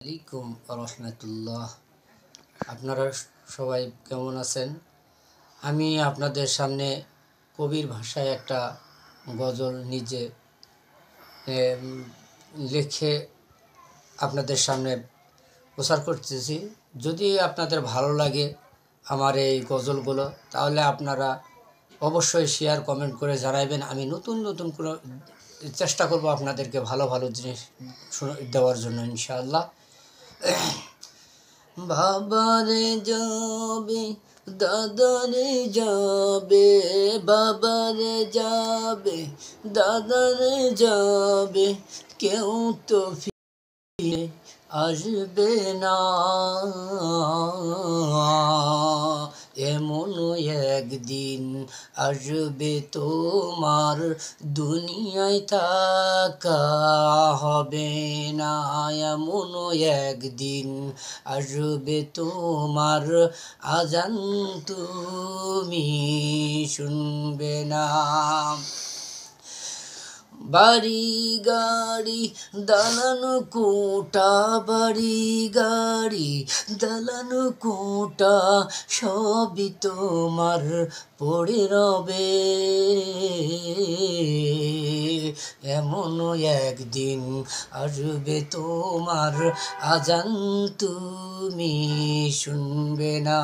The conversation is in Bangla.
আলাইকুম রহমতুল্লাহ। আপনারা সবাই কেমন আছেন? আমি আপনাদের সামনে কবির ভাষায় একটা গজল নিজে লিখে আপনাদের সামনে প্রচার করতেছি। যদি আপনাদের ভালো লাগে আমার এই গজলগুলো, তাহলে আপনারা অবশ্যই শেয়ার কমেন্ট করে জানাবেন। আমি নতুন নতুন করে চেষ্টা করব আপনাদেরকে ভালো ভালো জিনিস দেওয়ার জন্য, ইনশাআল্লাহ। বাবারে যাবে, দাদারে যাবে, বাবারে যাবে, দাদারে যাবে, কেউ তো ফিরে আসবে না। এমন একদিন আসবে তোমার, দুনিয়ায় থাকা হবে না। এমন একদিন আসবে তোমার, আজান তুমি শুনবে না। বাড়ি গাড়ি দালান কোটা, বাড়ি গাড়ি দালান কোটা, সবই তোমার পড়ে রবে। এমন একদিন আসবে তোমার, আজান তুমি শুনবে না।